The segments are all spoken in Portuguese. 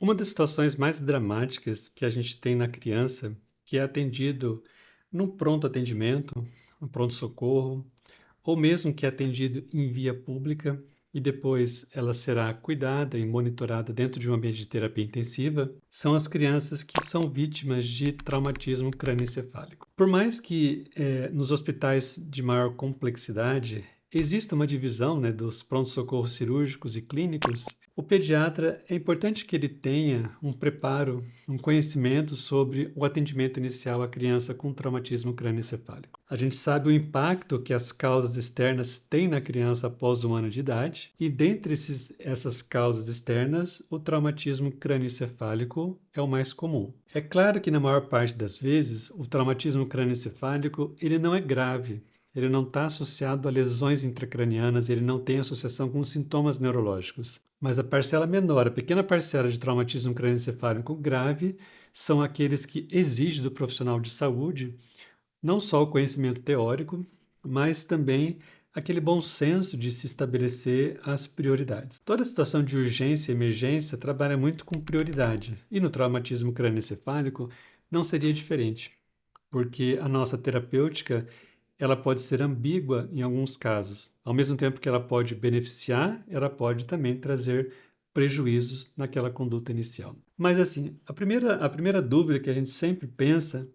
Uma das situações mais dramáticas que a gente tem na criança, que é atendido num pronto atendimento, no pronto-socorro, ou mesmo que é atendido em via pública e depois ela será cuidada e monitorada dentro de um ambiente de terapia intensiva, são as crianças que são vítimas de traumatismo crânioencefálico. Por mais que nos hospitais de maior complexidade exista uma divisão, né, dos pronto-socorros cirúrgicos e clínicos, o pediatra é importante que ele tenha um preparo, um conhecimento sobre o atendimento inicial à criança com traumatismo crânioencefálico. A gente sabe o impacto que as causas externas têm na criança após 1 ano de idade, e dentre essas causas externas, o traumatismo crânioencefálico é o mais comum. É claro que na maior parte das vezes, o traumatismo crânioencefálico ele não é grave. Ele não está associado a lesões intracranianas, ele não tem associação com sintomas neurológicos. Mas a parcela menor, a pequena parcela de traumatismo crânioencefálico grave, são aqueles que exigem do profissional de saúde não só o conhecimento teórico, mas também aquele bom senso de se estabelecer as prioridades. Toda situação de urgência e emergência trabalha muito com prioridade, e no traumatismo crânioencefálico não seria diferente, porque a nossa terapêutica ela pode ser ambígua em alguns casos. Ao mesmo tempo que ela pode beneficiar, ela pode também trazer prejuízos naquela conduta inicial. Mas assim, a primeira dúvida que a gente sempre pensa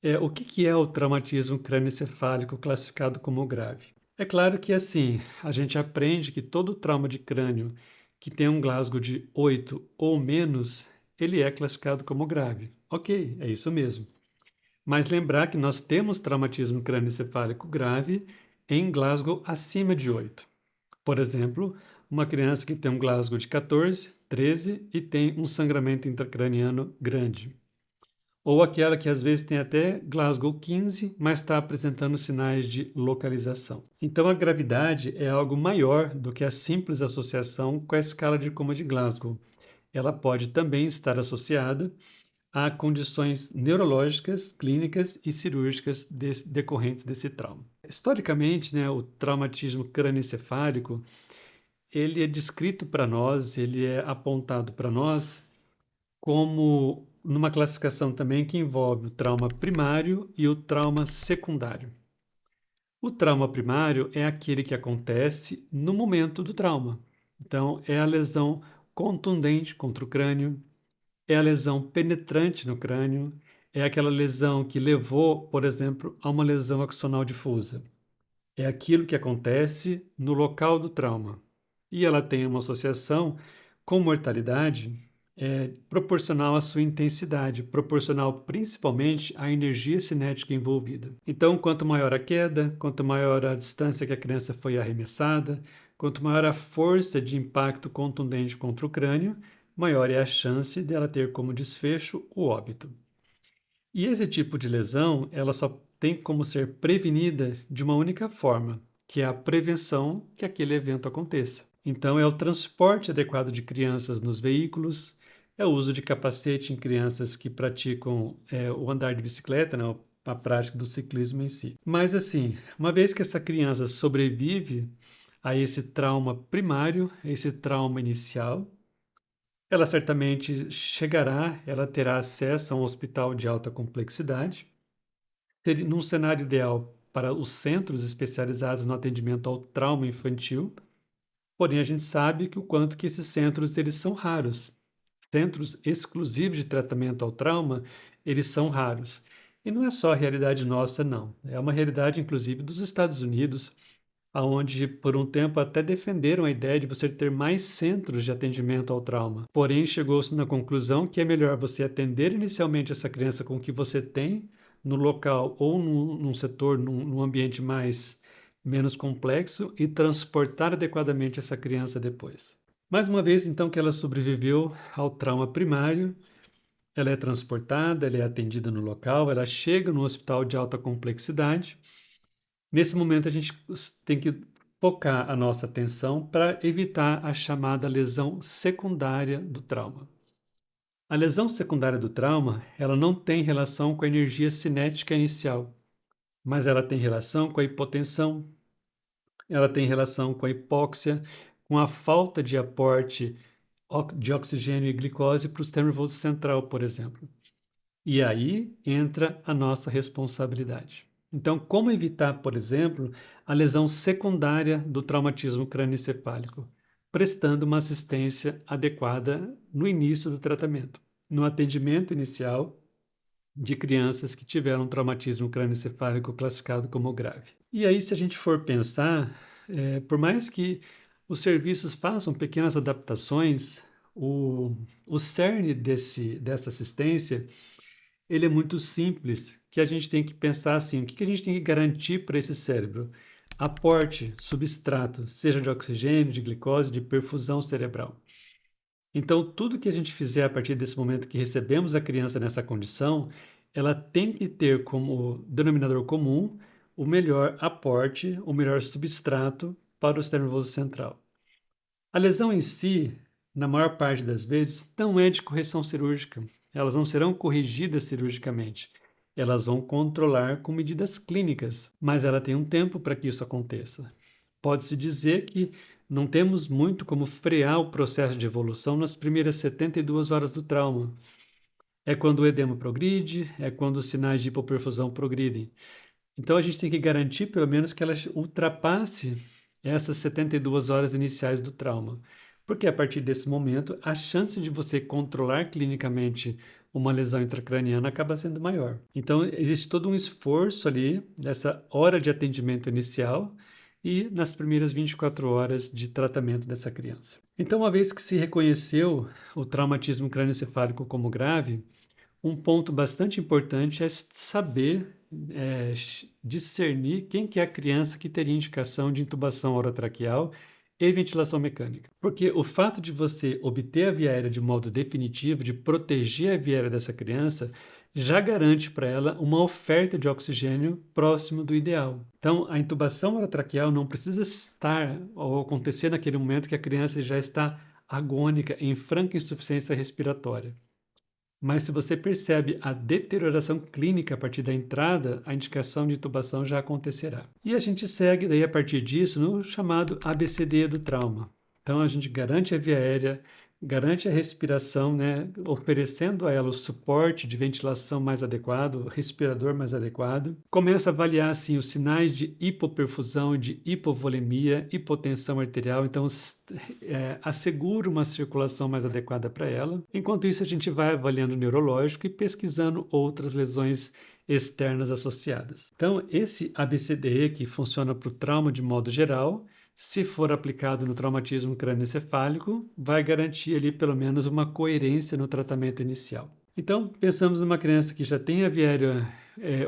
é o que é o traumatismo crânioencefálico classificado como grave? É claro que assim, a gente aprende que todo trauma de crânio que tem um Glasgow de 8 ou menos, ele é classificado como grave. Ok, é isso mesmo. Mas lembrar que nós temos traumatismo crânioencefálico grave em Glasgow acima de 8. Por exemplo, uma criança que tem um Glasgow de 14, 13 e tem um sangramento intracraniano grande. Ou aquela que às vezes tem até Glasgow 15, mas está apresentando sinais de localização. Então a gravidade é algo maior do que a simples associação com a escala de coma de Glasgow. Ela pode também estar associada a condições neurológicas, clínicas e cirúrgicas decorrentes desse trauma. Historicamente, né, o traumatismo crânioencefálico ele é descrito para nós, ele é apontado para nós como numa classificação também que envolve o trauma primário e o trauma secundário. O trauma primário é aquele que acontece no momento do trauma. Então, é a lesão contundente contra o crânio, é a lesão penetrante no crânio, é aquela lesão que levou, por exemplo, a uma lesão axonal difusa. É aquilo que acontece no local do trauma. E ela tem uma associação com mortalidade proporcional à sua intensidade, proporcional principalmente à energia cinética envolvida. Então, quanto maior a queda, quanto maior a distância que a criança foi arremessada, quanto maior a força de impacto contundente contra o crânio, maior é a chance dela ter como desfecho o óbito. E esse tipo de lesão, ela só tem como ser prevenida de uma única forma, que é a prevenção que aquele evento aconteça. Então, é o transporte adequado de crianças nos veículos, é o uso de capacete em crianças que praticam o andar de bicicleta, né, a prática do ciclismo em si. Mas assim, uma vez que essa criança sobrevive a esse trauma primário, a esse trauma inicial, ela certamente chegará, ela terá acesso a um hospital de alta complexidade. Num cenário ideal para os centros especializados no atendimento ao trauma infantil, porém a gente sabe que o quanto que esses centros eles são raros. Centros exclusivos de tratamento ao trauma, eles são raros. E não é só a realidade nossa, não. É uma realidade, inclusive, dos Estados Unidos, aonde por um tempo até defenderam a ideia de você ter mais centros de atendimento ao trauma. Porém, chegou-se na conclusão que é melhor você atender inicialmente essa criança com o que você tem no local ou num setor, num ambiente menos complexo e transportar adequadamente essa criança depois. Mais uma vez, então, que ela sobreviveu ao trauma primário, ela é transportada, ela é atendida no local, ela chega no hospital de alta complexidade. Nesse momento, a gente tem que focar a nossa atenção para evitar a chamada lesão secundária do trauma. A lesão secundária do trauma, ela não tem relação com a energia cinética inicial, mas ela tem relação com a hipotensão, ela tem relação com a hipóxia, com a falta de aporte de oxigênio e glicose para o sistema nervoso central, por exemplo. E aí entra a nossa responsabilidade. Então, como evitar, por exemplo, a lesão secundária do traumatismo crânioencefálico? Prestando uma assistência adequada no início do tratamento, no atendimento inicial de crianças que tiveram um traumatismo crânioencefálico classificado como grave. E aí, se a gente for pensar, por mais que os serviços façam pequenas adaptações, o cerne dessa assistência ele é muito simples, que a gente tem que pensar assim, o que a gente tem que garantir para esse cérebro? Aporte, substrato, seja de oxigênio, de glicose, de perfusão cerebral. Então, tudo que a gente fizer a partir desse momento que recebemos a criança nessa condição, ela tem que ter como denominador comum o melhor aporte, o melhor substrato para o sistema nervoso central. A lesão em si, na maior parte das vezes, não é de correção cirúrgica. Elas não serão corrigidas cirurgicamente. Elas vão controlar com medidas clínicas, mas ela tem um tempo para que isso aconteça. Pode-se dizer que não temos muito como frear o processo de evolução nas primeiras 72 horas do trauma. É quando o edema progride, é quando os sinais de hipoperfusão progridem. Então a gente tem que garantir pelo menos que ela ultrapasse essas 72 horas iniciais do trauma. Porque a partir desse momento, a chance de você controlar clinicamente uma lesão intracraniana acaba sendo maior. Então existe todo um esforço ali dessa hora de atendimento inicial e nas primeiras 24 horas de tratamento dessa criança. Então, uma vez que se reconheceu o traumatismo crânioencefálico como grave, um ponto bastante importante é saber discernir quem que é a criança que teria indicação de intubação orotraqueal e ventilação mecânica. Porque o fato de você obter a via aérea de modo definitivo, de proteger a via aérea dessa criança, já garante para ela uma oferta de oxigênio próximo do ideal. Então, a intubação orotraqueal não precisa estar ou acontecer naquele momento que a criança já está agônica, em franca insuficiência respiratória. Mas se você percebe a deterioração clínica a partir da entrada, a indicação de intubação já acontecerá. E a gente segue daí a partir disso no chamado ABCD do trauma. Então a gente garante a via aérea, garante a respiração, né, oferecendo a ela o suporte de ventilação mais adequado, o respirador mais adequado. Começa a avaliar assim os sinais de hipoperfusão, de hipovolemia, hipotensão arterial, então assegura uma circulação mais adequada para ela. Enquanto isso, a gente vai avaliando o neurológico e pesquisando outras lesões externas associadas. Então, esse ABCDE, que funciona para o trauma de modo geral, se for aplicado no traumatismo crânioencefálico, vai garantir ali pelo menos uma coerência no tratamento inicial. Então, pensamos numa criança que já tem a via aérea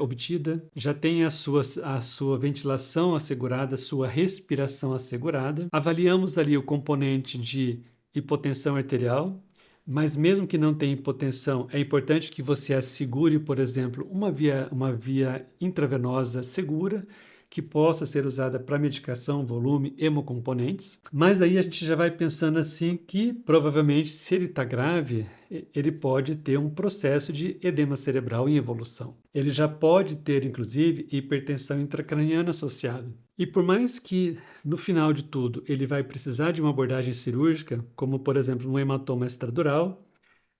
obtida, já tem a sua ventilação assegurada, a sua respiração assegurada. Avaliamos ali o componente de hipotensão arterial, mas mesmo que não tenha hipotensão, é importante que você assegure, por exemplo, uma via intravenosa segura, que possa ser usada para medicação, volume, hemocomponentes. Mas daí a gente já vai pensando assim que provavelmente, se ele está grave, ele pode ter um processo de edema cerebral em evolução. Ele já pode ter, inclusive, hipertensão intracraniana associada. E por mais que, no final de tudo, ele vai precisar de uma abordagem cirúrgica, como, por exemplo, um hematoma extradural,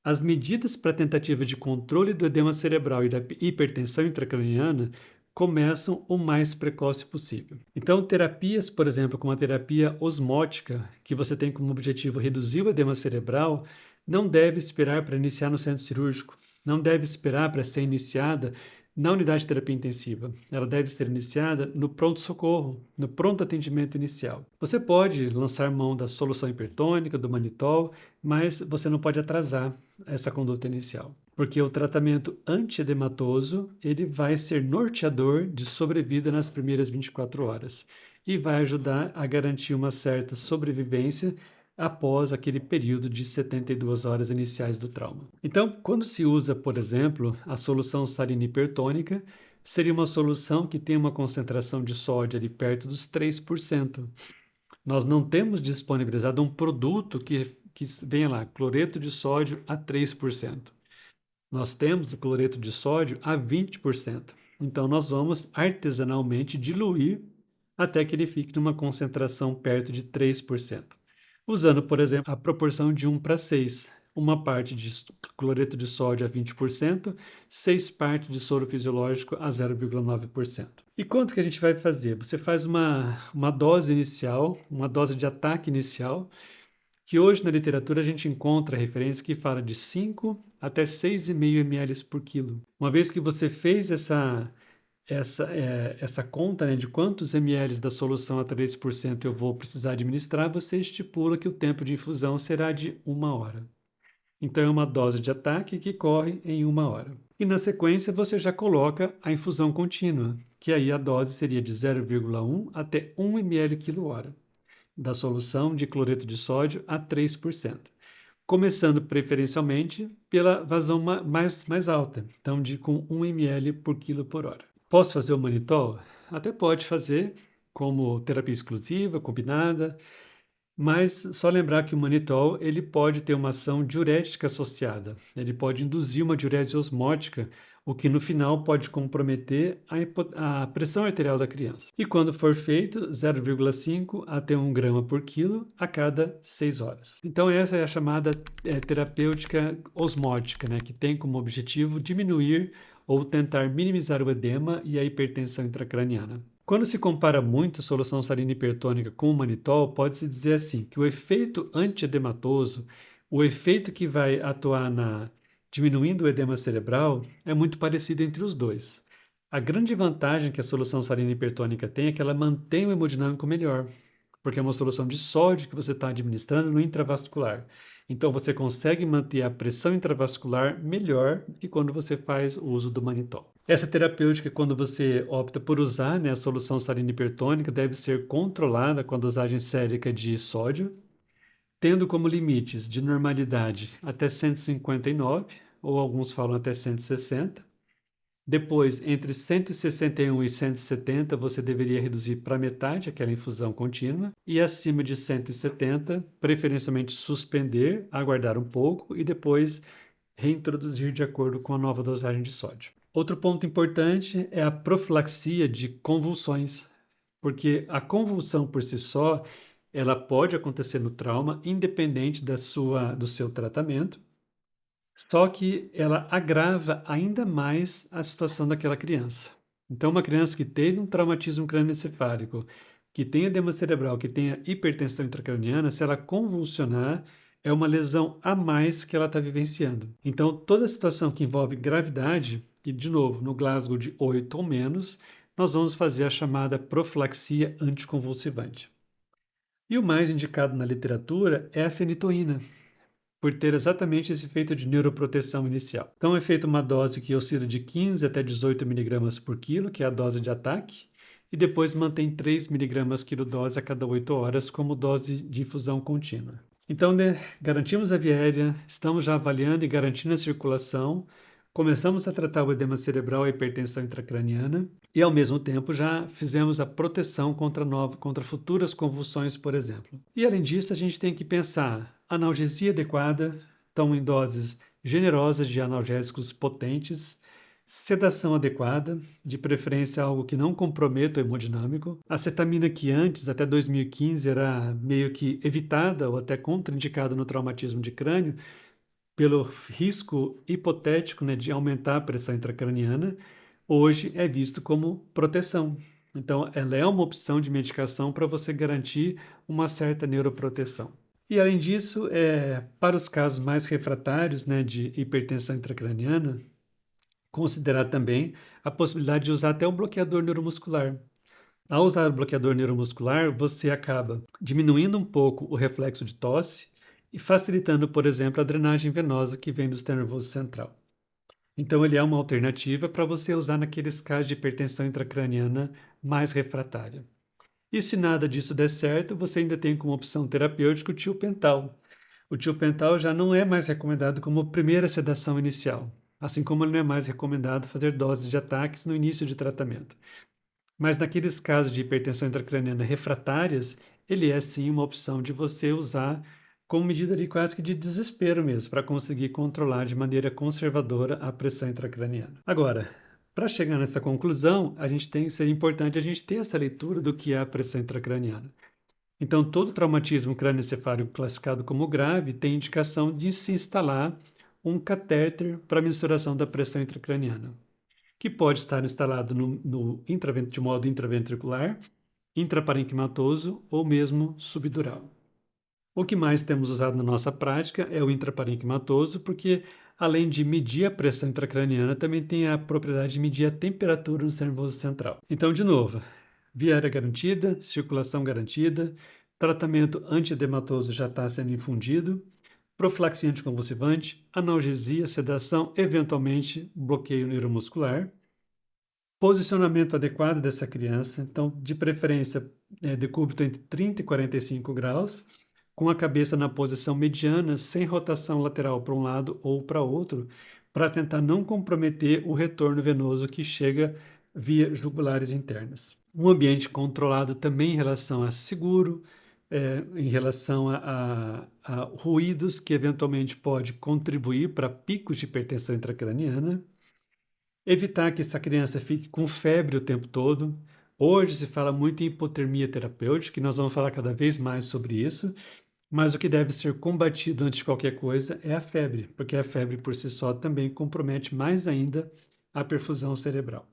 as medidas para tentativa de controle do edema cerebral e da hipertensão intracraniana começam o mais precoce possível. Então, terapias, por exemplo, como a terapia osmótica, que você tem como objetivo reduzir o edema cerebral, não deve esperar para iniciar no centro cirúrgico, não deve esperar para ser iniciada na unidade de terapia intensiva. Ela deve ser iniciada no pronto-socorro, no pronto atendimento inicial. Você pode lançar mão da solução hipertônica, do manitol, mas você não pode atrasar essa conduta inicial, porque o tratamento antiedematoso ele vai ser norteador de sobrevida nas primeiras 24 horas e vai ajudar a garantir uma certa sobrevivência após aquele período de 72 horas iniciais do trauma. Então, quando se usa, por exemplo, a solução salina hipertônica, seria uma solução que tem uma concentração de sódio ali perto dos 3%. Nós não temos disponibilizado um produto que venha lá, cloreto de sódio a 3%. Nós temos o cloreto de sódio a 20%. Então, nós vamos artesanalmente diluir até que ele fique numa concentração perto de 3%. usando, por exemplo, a proporção de 1:6. Uma parte de cloreto de sódio a 20%, 6 partes de soro fisiológico a 0,9%. E quanto que a gente vai fazer? Você faz uma dose inicial, uma dose de ataque inicial, que hoje na literatura a gente encontra referência que fala de 5 até 6,5 ml por quilo. Uma vez que você fez essa conta, né, de quantos ml da solução a 3% eu vou precisar administrar, você estipula que o tempo de infusão será de 1 hora. Então é uma dose de ataque que corre em 1 hora. E na sequência você já coloca a infusão contínua, que aí a dose seria de 0,1 até 1 ml quilo-hora da solução de cloreto de sódio a 3%, começando preferencialmente pela vazão mais alta, então com 1 ml por quilo por hora. Posso fazer o manitol? Até pode fazer como terapia exclusiva, combinada, mas só lembrar que o manitol ele pode ter uma ação diurética associada. Ele pode induzir uma diurese osmótica, o que no final pode comprometer a pressão arterial da criança. E quando for feito, 0,5 até 1 grama por quilo a cada 6 horas. Então essa é a chamada terapêutica osmótica, né, que tem como objetivo diminuir ou tentar minimizar o edema e a hipertensão intracraniana. Quando se compara muito a solução salina hipertônica com o manitol, pode-se dizer assim que o efeito antiedematoso, o efeito que vai atuar diminuindo o edema cerebral, é muito parecido entre os dois. A grande vantagem que a solução salina hipertônica tem é que ela mantém o hemodinâmico melhor, porque é uma solução de sódio que você está administrando no intravascular. Então você consegue manter a pressão intravascular melhor que quando você faz o uso do manitol. Essa terapêutica, quando você opta por usar, né, a solução salina hipertônica, deve ser controlada com a dosagem sérica de sódio, tendo como limites de normalidade até 159, ou alguns falam até 160. Depois, entre 161 e 170, você deveria reduzir para metade aquela infusão contínua. E acima de 170, preferencialmente suspender, aguardar um pouco e depois reintroduzir de acordo com a nova dosagem de sódio. Outro ponto importante é a profilaxia de convulsões, porque a convulsão por si só, ela pode acontecer no trauma, independente do seu tratamento, só que ela agrava ainda mais a situação daquela criança. Então, uma criança que teve um traumatismo crânioencefálico, que tem edema cerebral, que tenha hipertensão intracraniana, se ela convulsionar, é uma lesão a mais que ela está vivenciando. Então, toda situação que envolve gravidade, e de novo, no Glasgow de 8 ou menos, nós vamos fazer a chamada profilaxia anticonvulsivante. E o mais indicado na literatura é a fenitoína, por ter exatamente esse efeito de neuroproteção inicial. Então é feita uma dose que oscila de 15 até 18 miligramas por quilo, que é a dose de ataque, e depois mantém 3 miligramas quilo dose a cada 8 horas como dose de infusão contínua. Então, né, garantimos a via aérea, estamos já avaliando e garantindo a circulação, começamos a tratar o edema cerebral e a hipertensão intracraniana e, ao mesmo tempo, já fizemos a proteção contra futuras convulsões, por exemplo. E, além disso, a gente tem que pensar analgesia adequada, então em doses generosas de analgésicos potentes, sedação adequada, de preferência algo que não comprometa o hemodinâmico. A cetamina que antes, até 2015, era meio que evitada ou até contraindicada no traumatismo de crânio, pelo risco hipotético, né, de aumentar a pressão intracraniana, hoje é visto como proteção. Então, ela é uma opção de medicação para você garantir uma certa neuroproteção. E, além disso, para os casos mais refratários, né, de hipertensão intracraniana, considerar também a possibilidade de usar até o bloqueador neuromuscular. Ao usar o bloqueador neuromuscular, você acaba diminuindo um pouco o reflexo de tosse e facilitando, por exemplo, a drenagem venosa que vem do sistema nervoso central. Então, ele é uma alternativa para você usar naqueles casos de hipertensão intracraniana mais refratária. E se nada disso der certo, você ainda tem como opção terapêutica o tiopental. O tiopental já não é mais recomendado como primeira sedação inicial, assim como ele não é mais recomendado fazer doses de ataques no início de tratamento. Mas naqueles casos de hipertensão intracraniana refratárias, ele é sim uma opção de você usar como medida ali quase que de desespero mesmo, para conseguir controlar de maneira conservadora a pressão intracraniana. Agora, para chegar nessa conclusão, seria importante a gente ter essa leitura do que é a pressão intracraniana. Então, todo traumatismo crânioencefálico classificado como grave tem indicação de se instalar um catéter para mensuração da pressão intracraniana, que pode estar instalado de modo intraventricular, intraparenquimatoso ou mesmo subdural. O que mais temos usado na nossa prática é o intraparenquimatoso, porque além de medir a pressão intracraniana, também tem a propriedade de medir a temperatura no sistema nervoso central. Então, de novo, via aérea garantida, circulação garantida, tratamento antiedematoso já está sendo infundido, profilaxia anticonvulsivante, analgesia, sedação, eventualmente bloqueio neuromuscular, posicionamento adequado dessa criança, então, de preferência, decúbito entre 30 e 45 graus, com a cabeça na posição mediana, sem rotação lateral para um lado ou para outro, para tentar não comprometer o retorno venoso que chega via jugulares internas. Um ambiente controlado também em relação a seguro, em relação a ruídos que eventualmente pode contribuir para picos de hipertensão intracraniana. Evitar que essa criança fique com febre o tempo todo. Hoje se fala muito em hipotermia terapêutica, e nós vamos falar cada vez mais sobre isso, mas o que deve ser combatido antes de qualquer coisa é a febre, porque a febre por si só também compromete mais ainda a perfusão cerebral.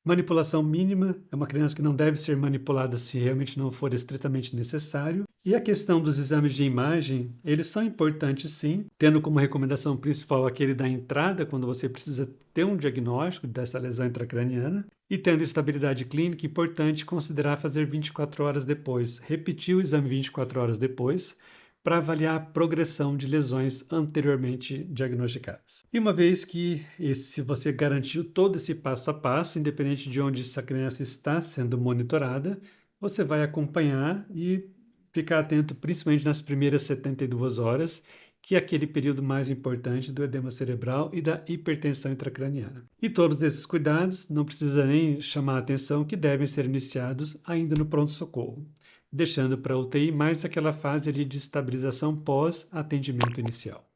Manipulação mínima é uma criança que não deve ser manipulada se realmente não for estritamente necessário. E a questão dos exames de imagem, eles são importantes sim, tendo como recomendação principal aquele da entrada, quando você precisa ter um diagnóstico dessa lesão intracraniana, e tendo estabilidade clínica, importante considerar fazer 24 horas depois, repetir o exame 24 horas depois, para avaliar a progressão de lesões anteriormente diagnosticadas. E uma vez que se você garantiu todo esse passo a passo, independente de onde essa criança está sendo monitorada, você vai acompanhar e ficar atento principalmente nas primeiras 72 horas, que é aquele período mais importante do edema cerebral e da hipertensão intracraniana. E todos esses cuidados, não precisa nem chamar a atenção, que devem ser iniciados ainda no pronto-socorro, deixando para a UTI mais aquela fase ali de estabilização pós-atendimento inicial.